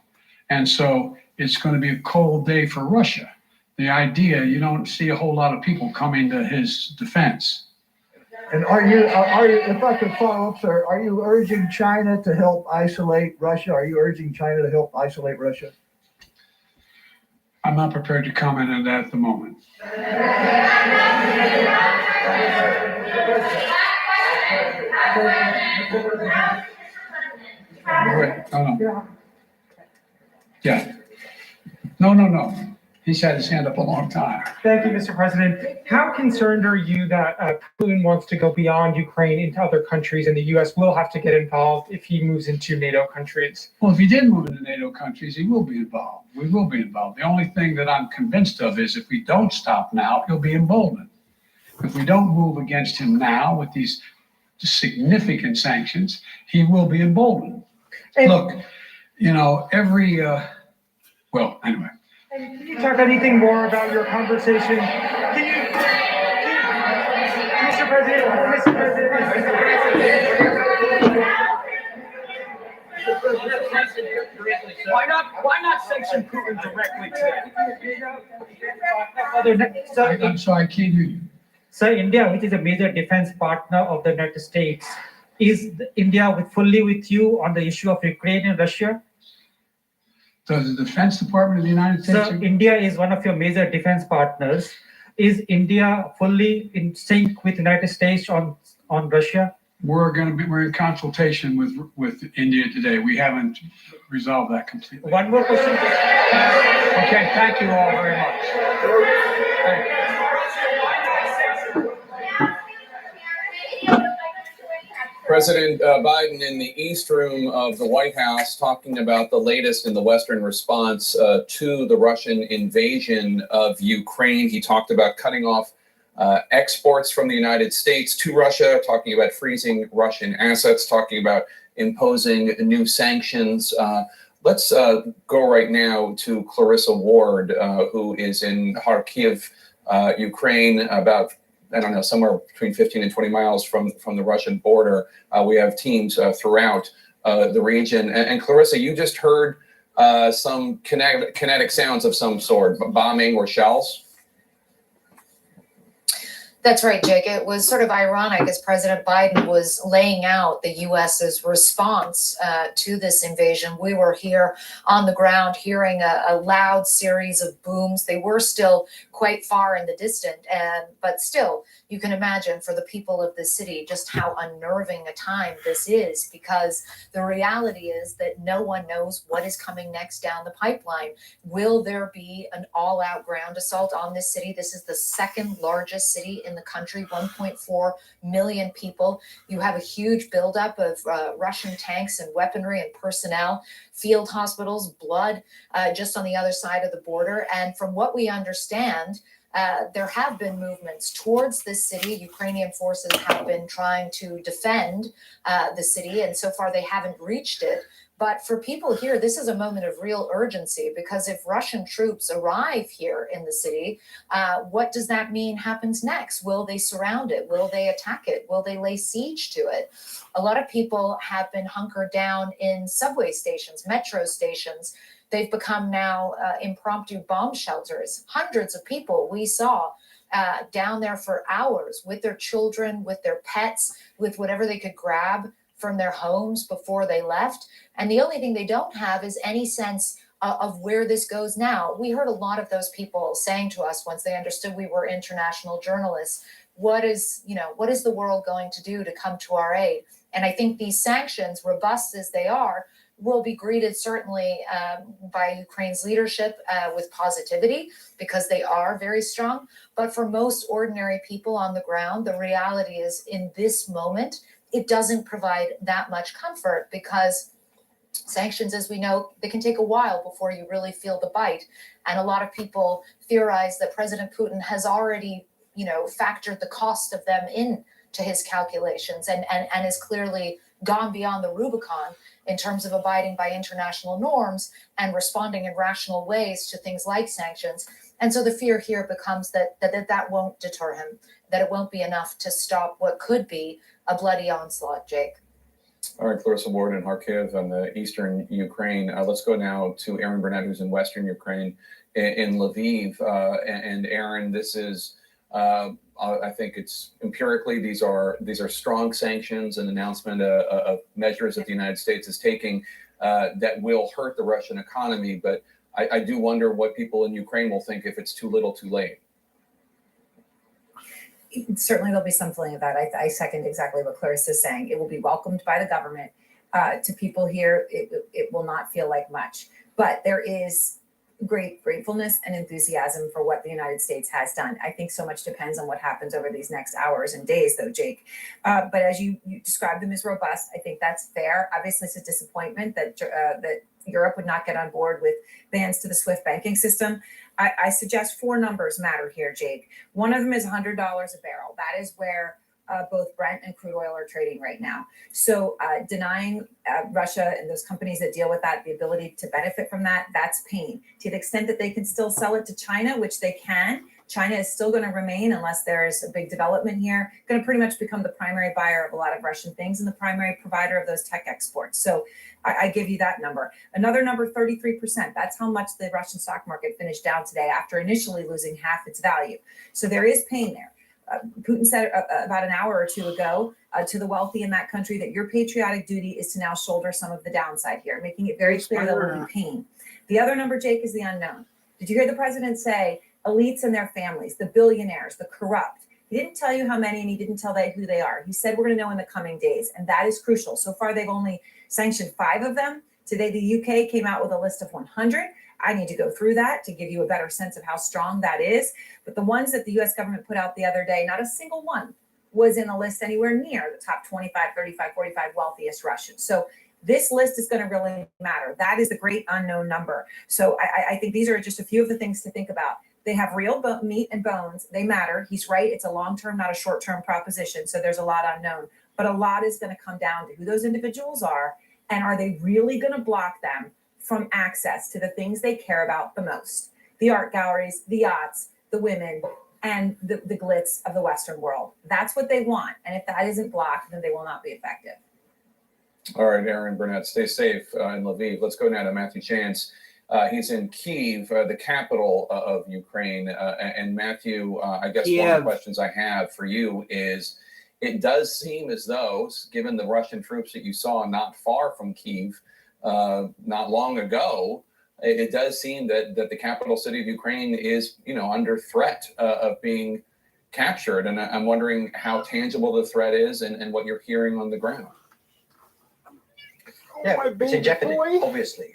And so it's going to be a cold day for Russia. The idea, you don't see a whole lot of people coming to his defense. And are you, if I could follow up, sir, are you urging China to help isolate Russia? Are you urging China to help isolate Russia? I'm not prepared to comment on that at the moment. Wait, no. Yeah. No. He's had his hand up a long time. Thank you, Mr. President. How concerned are you that Putin wants to go beyond Ukraine into other countries, and the U.S. will have to get involved if he moves into NATO countries? Well, if he did move into NATO countries, he will be involved. We will be involved. The only thing that I'm convinced of is if we don't stop now, he'll be emboldened. If we don't move against him now with these significant sanctions, he will be emboldened. Look, well, anyway. And can you talk anything more about your conversation? Mr. President, Why not sanction Putin directly today? I'm sorry, I can't hear you. So India, which is a major defense partner of the United States, is India fully with you on the issue of Ukraine and Russia? Does the Defense Department of the United States? So India is one of your major defense partners. Is India fully in sync with the United States on Russia? We're in consultation with India today. We haven't resolved that completely. One more question. Okay, thank you all very much. Thank you. President Biden in the East Room of the White House talking about the latest in the Western response to the Russian invasion of Ukraine. He talked about cutting off exports from the United States to Russia, talking about freezing Russian assets, talking about imposing new sanctions. Let's go right now to Clarissa Ward, who is in Kharkiv, Ukraine, about somewhere between 15 and 20 miles from the Russian border. We have teams throughout the region. And Clarissa, you just heard some kinetic sounds of some sort, bombing or shells? That's right, Jake. It was sort of ironic as President Biden was laying out the U.S.'s response to this invasion. We were here on the ground hearing a loud series of booms. They were still quite far in the distance, but still, you can imagine for the people of the city just how unnerving a time this is, because the reality is that no one knows what is coming next down the pipeline. Will there be an all-out ground assault on this city? This is the second largest city in the country, 1.4 million people. You have a huge buildup of Russian tanks and weaponry and personnel, field hospitals, blood just on the other side of the border. And from what we understand, there have been movements towards this city. Ukrainian forces have been trying to defend the city, and so far they haven't reached it. But for people here, this is a moment of real urgency, because if Russian troops arrive here in the city, what does that mean happens next? Will they surround it? Will they attack it? Will they lay siege to it? A lot of people have been hunkered down in subway stations, metro stations. They've become now impromptu bomb shelters. Hundreds of people we saw down there for hours with their children, with their pets, with whatever they could grab from their homes before they left. And the only thing they don't have is any sense of where this goes now. We heard a lot of those people saying to us once they understood we were international journalists, what is the world going to do to come to our aid? And I think these sanctions, robust as they are, will be greeted certainly by Ukraine's leadership with positivity, because they are very strong. But for most ordinary people on the ground, the reality is in this moment, it doesn't provide that much comfort, because Sanctions, as we know, they can take a while before you really feel the bite. And a lot of people theorize that President Putin has already, factored the cost of them into his calculations and has clearly gone beyond the Rubicon in terms of abiding by international norms and responding in rational ways to things like sanctions. And so the fear here becomes that won't deter him, that it won't be enough to stop what could be a bloody onslaught, Jake. All right, Clarissa Ward in Kharkiv and the eastern Ukraine. Let's go now to Aaron Burnett, who's in western Ukraine, in Lviv. And Aaron, this is, I think it's empirically, these are strong sanctions, an announcement of measures that the United States is taking that will hurt the Russian economy. But I do wonder what people in Ukraine will think if it's too little too late. Certainly there'll be some feeling of that. I second exactly what Clarissa is saying. It will be welcomed by the government. To people here, it will not feel like much. But there is great gratefulness and enthusiasm for what the United States has done. I think so much depends on what happens over these next hours and days, though, Jake. But as you described them as robust, I think that's fair. Obviously, it's a disappointment that Europe would not get on board with bans to the SWIFT banking system. I suggest 4 numbers matter here, Jake. One of them is $100 a barrel. That is where both Brent and crude oil are trading right now. So denying Russia and those companies that deal with that the ability to benefit from that, that's pain. To the extent that they can still sell it to China, which they can, China is still going to remain, unless there is a big development here, going to pretty much become the primary buyer of a lot of Russian things and the primary provider of those tech exports. So I give you that number. Another number, 33%. That's how much the Russian stock market finished down today after initially losing half its value. So there is pain there. Putin said about an hour or two ago to the wealthy in that country that your patriotic duty is to now shoulder some of the downside here, making it very clear there will be pain. The other number, Jake, is the unknown. Did you hear the president say elites and their families, the billionaires, the corrupt? He didn't tell you how many, and he didn't tell who they are. He said we're going to know in the coming days, and that is crucial. So far, they've only sanctioned 5 of them. Today, the UK came out with a list of 100. I need to go through that to give you a better sense of how strong that is. But the ones that the US government put out the other day, not a single one was in the list anywhere near the top 25, 35, 45 wealthiest Russians. So this list is going to really matter. That is the great unknown number. So I think these are just a few of the things to think about. They have real meat and bones. They matter. He's right. It's a long-term, not a short-term proposition. So there's a lot unknown. But a lot is going to come down to who those individuals are, and are they really going to block them from access to the things they care about the most: the art galleries, the yachts, the women, and the glitz of the Western world. That's what they want. And if that isn't blocked, then they will not be effective. All right, Aaron Burnett, stay safe in Lviv. Let's go now to Matthew Chance. He's in Kyiv, the capital of Ukraine. And Matthew, I guess one of the questions I have for you is, it does seem as though, given the Russian troops that you saw not far from Kyiv not long ago, it does seem that the capital city of Ukraine is, under threat of being captured. And I'm wondering how tangible the threat is and what you're hearing on the ground. Yeah, it's in jeopardy, obviously.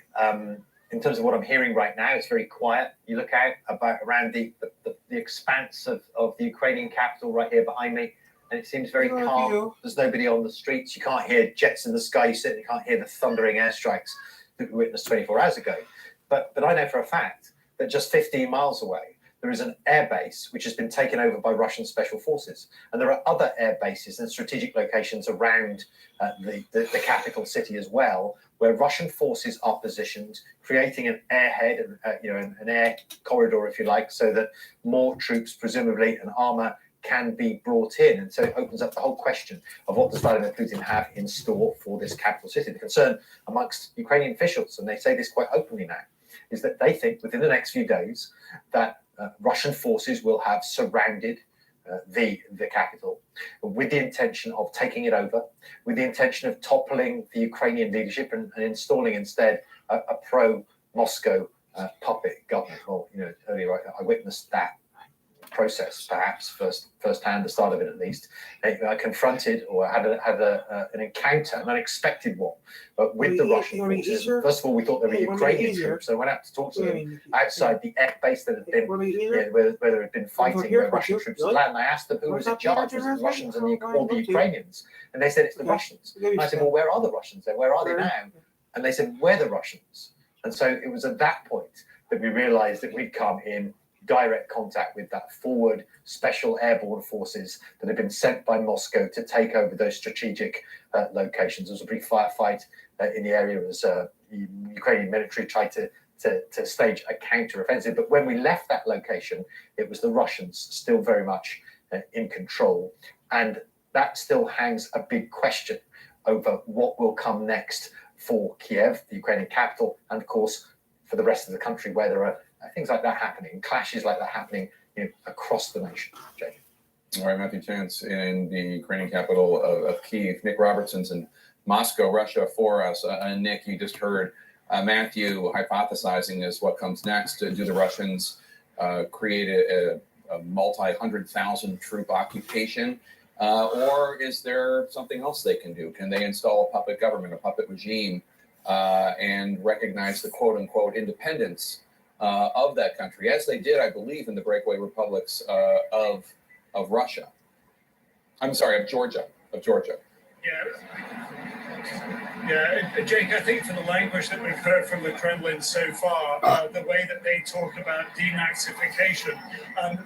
In terms of what I'm hearing right now, it's very quiet. You look out around the expanse of the Ukrainian capital right here behind me, and it seems very calm. There's nobody on the streets. You can't hear jets in the sky. You certainly can't hear the thundering airstrikes that we witnessed 24 hours ago. But I know for a fact that just 15 miles away, there is an air base which has been taken over by Russian special forces. And there are other air bases and strategic locations around the capital city as well, where Russian forces are positioned, creating an airhead, an air corridor, if you like, so that more troops, presumably, and armor can be brought in. And so it opens up the whole question of what does Vladimir Putin have in store for this capital city. The concern amongst Ukrainian officials, and they say this quite openly now, is that they think within the next few days that Russian forces will have surrounded the capital with the intention of taking it over, with the intention of toppling the Ukrainian leadership and installing instead a pro-Moscow puppet government. Well, earlier I witnessed that process, perhaps firsthand, the start of it at least. I confronted or had an encounter, an unexpected one, but with the Russian forces. First of all, we thought they were Ukrainian troops, so I went out to talk to them outside the air base that had been, where there had been fighting, where Russian troops had landed. And I asked them who was in charge, was it the Russians or the Ukrainians? And they said it's the Russians. And I said, well, where are the Russians then? Where are they now? And they said, we're the Russians. And so it was at that point that we realized that we'd come in direct contact with that forward special airborne forces that had been sent by Moscow to take over those strategic locations. There was a big firefight in the area as Ukrainian military tried to stage a counter-offensive. But when we left that location, it was the Russians still very much in control. And that still hangs a big question over what will come next for Kiev, the Ukrainian capital, and of course, for the rest of the country, where there are things like that happening, clashes like that happening across the nation. Jake. All right, Matthew Chance in the Ukrainian capital of Kyiv. Nick Robertson's in Moscow, Russia for us. Nick, you just heard Matthew hypothesizing as what comes next. Do the Russians create a multi-100,000 troop occupation? Or is there something else they can do? Can they install a puppet government, a puppet regime, and recognize the quote-unquote independence of that country, as they did, I believe, in the breakaway republics of Russia? I'm sorry, of Georgia. Yeah, Jake, I think for the language that we've heard from the Kremlin so far, the way that they talk about denazification,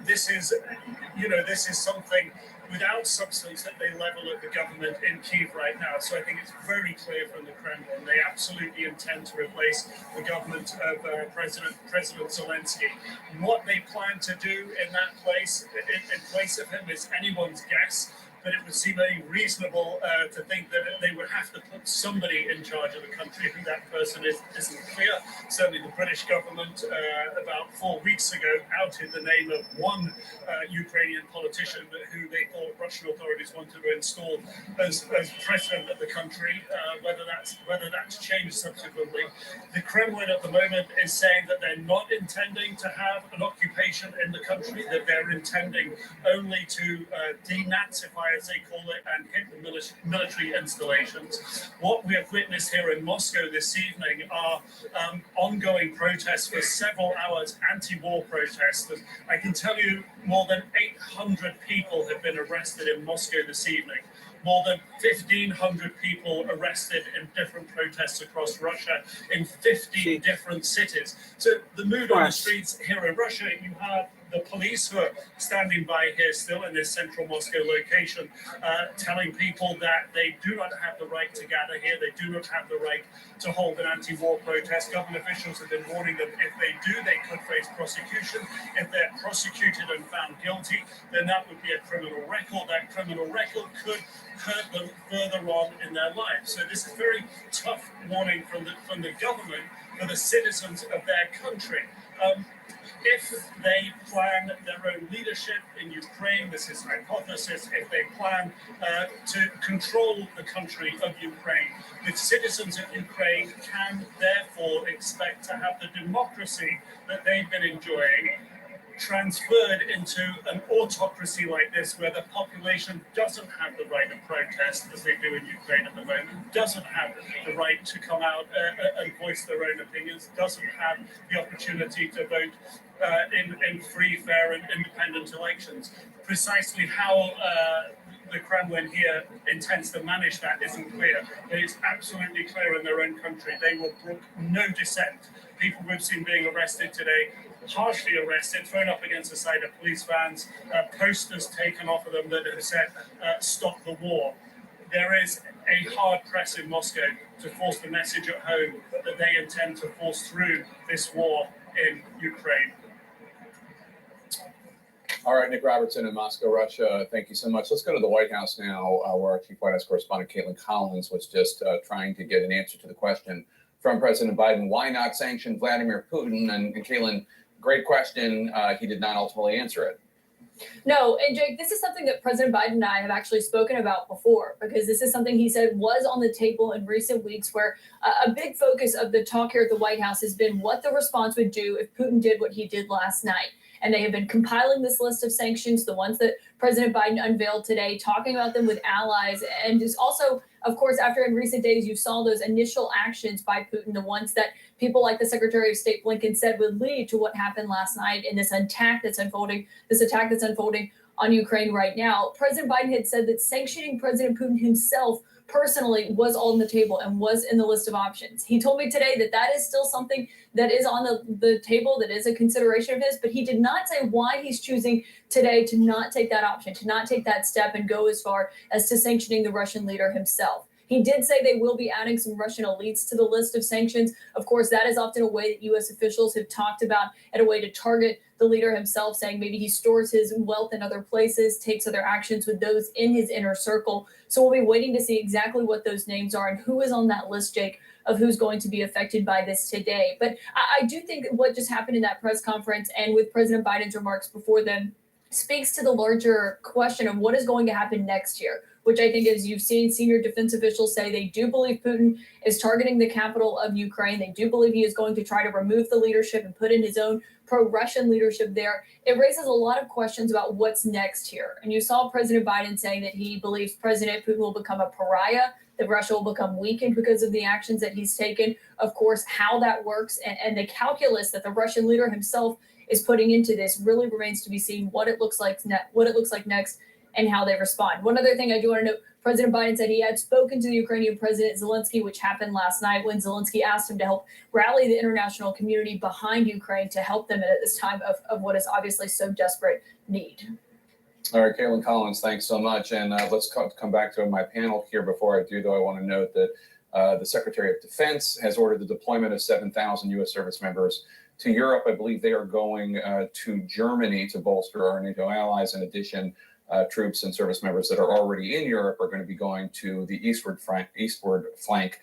this is something without substance that they level at the government in Kyiv right now. So I think it's very clear from the Kremlin, they absolutely intend to replace the government of President Zelensky. What they plan to do in that place, in place of him, is anyone's guess. But it would seem very reasonable to think that they would have to put somebody in charge of the country. Who that person isn't clear. Certainly the British government about 4 weeks ago outed the name of one Ukrainian politician who they thought Russian authorities wanted to install as president of the country. Whether that's changed subsequently. The Kremlin at the moment is saying that they're not intending to have an occupation in the country, that they're intending only to denazify, as they call it, and hit the military installations. What we have witnessed here in Moscow this evening are ongoing protests for several hours, anti-war protests. And I can tell you more than 800 people have been arrested in Moscow this evening. More than 1,500 people arrested in different protests across Russia in 50 different cities. So the mood on the streets here in Russia, you have the police who are standing by here still in this central Moscow location, telling people that they do not have the right to gather here, they do not have the right to hold an anti-war protest. Government officials have been warning them if they do, they could face prosecution. If they're prosecuted and found guilty, then that would be a criminal record. That criminal record could hurt them further on in their lives. So this is very tough warning from the government for the citizens of their country. If they plan their own leadership in Ukraine, this is hypothesis, if they plan to control the country of Ukraine, the citizens of Ukraine can therefore expect to have the democracy that they've been enjoying transferred into an autocracy like this, where the population doesn't have the right to protest as they do in Ukraine at the moment, doesn't have the right to come out and voice their own opinions, doesn't have the opportunity to vote in free, fair and independent elections. Precisely how the Kremlin here intends to manage that isn't clear, but it's absolutely clear in their own country. They will brook no dissent. People we've seen being arrested today, harshly arrested, thrown up against the side of police vans, posters taken off of them that have said, stop the war. There is a hard press in Moscow to force the message at home that they intend to force through this war in Ukraine. All right, Nick Robertson in Moscow, Russia. Thank you so much. Let's go to the White House now, where our Chief White House correspondent, Caitlin Collins, was just trying to get an answer to the question from President Biden, why not sanction Vladimir Putin? And Caitlin, great question. He did not ultimately answer it. No, and Jake, this is something that President Biden and I have actually spoken about before, because this is something he said was on the table in recent weeks, where a big focus of the talk here at the White House has been what the response would do if Putin did what he did last night. And they have been compiling this list of sanctions, the ones that President Biden unveiled today, talking about them with allies. And just also, of course, after in recent days, you saw those initial actions by Putin, the ones that people like the Secretary of State Blinken said would lead to what happened last night in this attack that's unfolding on Ukraine right now. President Biden had said that sanctioning President Putin himself personally was on the table and was in the list of options. He told me today that that is still something that is on the table, that is a consideration of his, but he did not say why he's choosing today to not take that option, to not take that step and go as far as to sanctioning the Russian leader himself. He did say they will be adding some Russian elites to the list of sanctions. Of course, that is often a way that U.S. officials have talked about and a way to target the leader himself, saying maybe he stores his wealth in other places, takes other actions with those in his inner circle. So we'll be waiting to see exactly what those names are and who is on that list, Jake, of who's going to be affected by this today. But I do think what just happened in that press conference and with President Biden's remarks before them speaks to the larger question of what is going to happen next year, which I think, as you've seen senior defense officials say, they do believe Putin is targeting the capital of Ukraine. They do believe he is going to try to remove the leadership and put in his own pro-Russian leadership there. It raises a lot of questions about what's next here. And you saw President Biden saying that he believes President Putin will become a pariah, that Russia will become weakened because of the actions that he's taken. Of course, how that works and the calculus that the Russian leader himself is putting into this really remains to be seen. What it looks like next and how they respond. One other thing I do want to note, President Biden said he had spoken to the Ukrainian President Zelensky, which happened last night when Zelensky asked him to help rally the international community behind Ukraine to help them at this time of what is obviously so desperate need. All right, Caitlin Collins, thanks so much. And let's come back to my panel here. Before I do, though, I want to note that the Secretary of Defense has ordered the deployment of 7,000 U.S. service members to Europe. I believe they are going to Germany to bolster our NATO allies. In addition, troops and service members that are already in Europe are going to be going to the eastward flank, Estonia,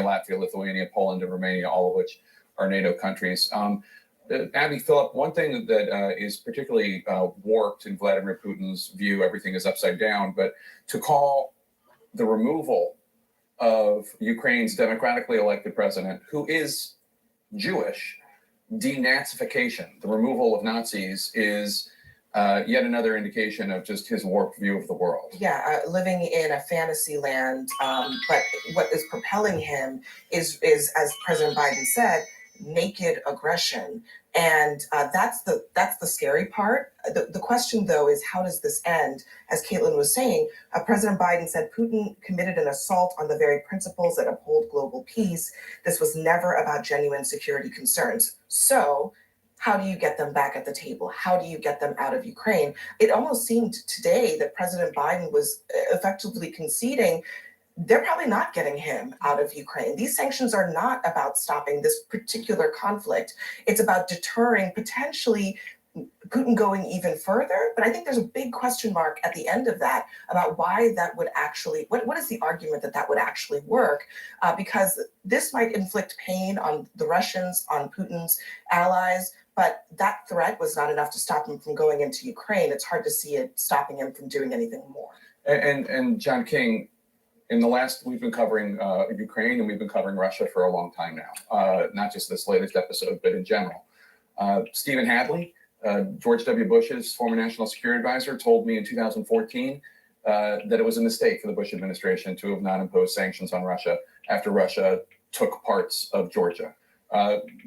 Latvia, Lithuania, Poland, and Romania, all of which are NATO countries. Abby, Philip, one thing that is particularly warped in Vladimir Putin's view, everything is upside down, but to call the removal of Ukraine's democratically elected president, who is Jewish, denazification, the removal of Nazis, is yet another indication of just his warped view of the world. Yeah, living in a fantasy land, but what is propelling him is, as President Biden said, naked aggression, and that's the scary part. The question, though, is how does this end? As Caitlin was saying, President Biden said Putin committed an assault on the very principles that uphold global peace. This was never about genuine security concerns. So how do you get them back at the table? How do you get them out of Ukraine? It almost seemed today that President Biden was effectively conceding they're probably not getting him out of Ukraine. These sanctions are not about stopping this particular conflict. It's about deterring potentially Putin going even further. But I think there's a big question mark at the end of that about why that would actually, what is the argument that would actually work? Because this might inflict pain on the Russians, on Putin's allies, but that threat was not enough to stop him from going into Ukraine. It's hard to see it stopping him from doing anything more. And John King, in the last, we've been covering Ukraine and we've been covering Russia for a long time now, not just this latest episode, but in general. Stephen Hadley, George W. Bush's former national security advisor, told me in 2014 that it was a mistake for the Bush administration to have not imposed sanctions on Russia after Russia took parts of Georgia.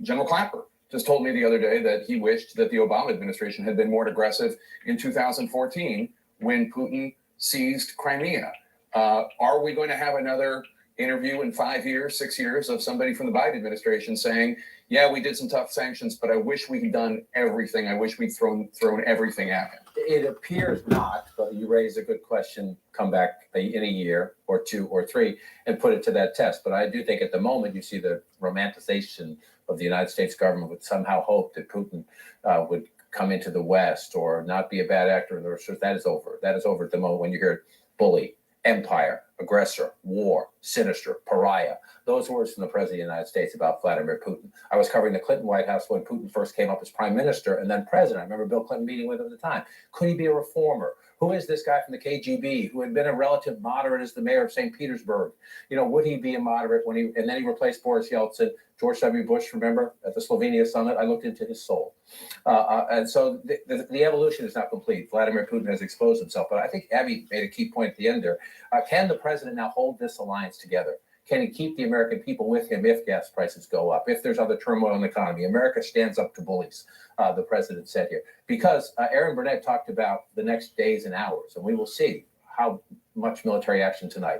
General Clapper just told me the other day that he wished that the Obama administration had been more aggressive in 2014 when Putin seized Crimea. Are we going to have another interview in 5 years, 6 years of somebody from the Biden administration saying, yeah, we did some tough sanctions, but I wish we'd done everything. I wish we'd thrown everything at him? It appears not, but you raise a good question. Come back in a year or 2 or 3 and put it to that test. But I do think at the moment you see the romanticization of the United States government would somehow hope that Putin would come into the West or not be a bad actor in the West. That is over. That is over at the moment when you hear bully, empire, aggressor, war, sinister, pariah. Those words from the President of the United States about Vladimir Putin. I was covering the Clinton White House when Putin first came up as prime minister and then president. I remember Bill Clinton meeting with him at the time. Could he be a reformer? Who is this guy from the KGB who had been a relative moderate as the mayor of St. Petersburg? You know, would he be a moderate and then he replaced Boris Yeltsin, George W. Bush, remember, at the Slovenia summit? I looked into his soul. And so the evolution is not complete. Vladimir Putin has exposed himself. But I think Abby made a key point at the end there. Can the president now hold this alliance together? Can he keep the American people with him if gas prices go up, if there's other turmoil in the economy? America stands up to bullies, the president said here. Because Aaron Burnett talked about the next days and hours, and we will see how much military action tonight.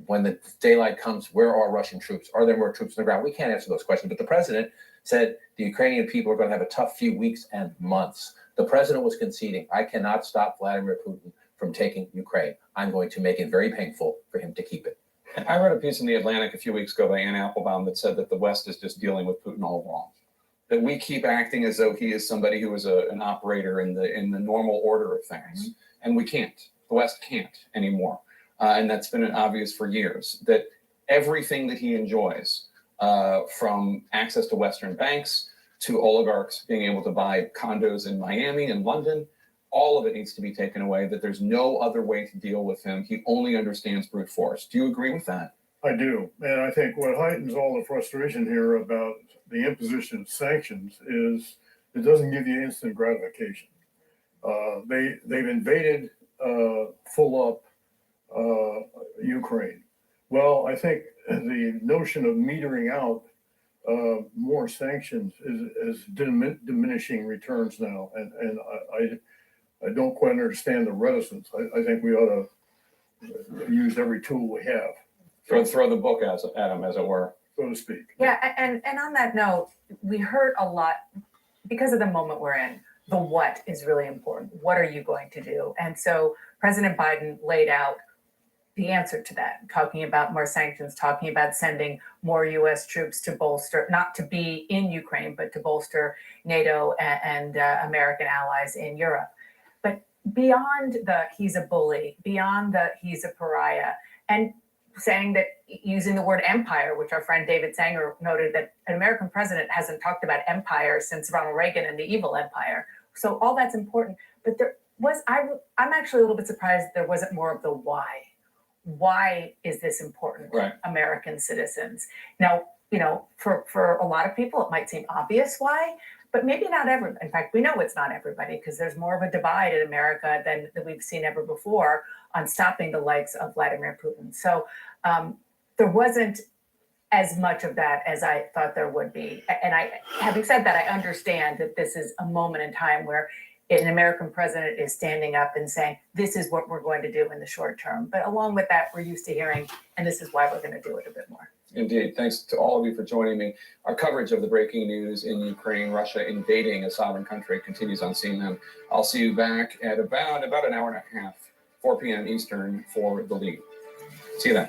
when the daylight comes, where are Russian troops? Are there more troops on the ground? We can't answer those questions. But the president said the Ukrainian people are going to have a tough few weeks and months. The president was conceding, I cannot stop Vladimir Putin from taking Ukraine. I'm going to make it very painful for him to keep it. I read a piece in The Atlantic a few weeks ago by Ann Applebaum that said that the West is just dealing with Putin all wrong. That we keep acting as though he is somebody who is an operator in the normal order of things. And we can't. The West can't anymore. And that's been obvious for years, that everything that he enjoys, from access to Western banks to oligarchs being able to buy condos in Miami and London, all of it needs to be taken away, that there's no other way to deal with him. He only understands brute force. Do you agree with that? I do. And I think what heightens all the frustration here about the imposition of sanctions is it doesn't give you instant gratification. They've invaded full up Ukraine. Well, I think the notion of metering out more sanctions is diminishing returns now. And I don't quite understand the reticence. I think we ought to use every tool we have. Throw the book at him, as it were. So to speak. Yeah, and on that note, we heard a lot because of the moment we're in. The what is really important. What are you going to do? And so President Biden laid out the answer to that, talking about more sanctions, talking about sending more U.S. troops to bolster, not to be in Ukraine, but to bolster NATO and American allies in Europe. But beyond the he's a bully, beyond the he's a pariah, and saying that, using the word empire, which our friend David Sanger noted, that an American president hasn't talked about empire since Ronald Reagan and the evil empire. So all that's important. But there was, I'm actually a little bit surprised there wasn't more of the why. Why is this important to American citizens? Now, you know, for a lot of people, it might seem obvious why, but maybe not everyone. In fact, we know it's not everybody, because there's more of a divide in America than we've seen ever before on stopping the likes of Vladimir Putin. So there wasn't as much of that as I thought there would be. And having said that, I understand that this is a moment in time where an American president is standing up and saying, this is what we're going to do in the short term. But along with that, we're used to hearing, and this is why we're going to do it a bit more. Indeed. Thanks to all of you for joining me. Our coverage of the breaking news in Ukraine, Russia invading a sovereign country, continues on CNN. I'll see you back at about an hour and a half, 4 p.m. Eastern, for The Lead. See you then.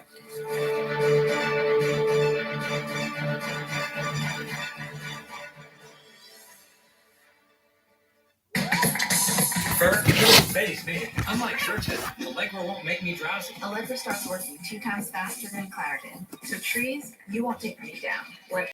Face me. Unlike churches, Allegra won't make me drowsy. Allegra starts working 2 times faster than Claritin. So trees, you won't take me down.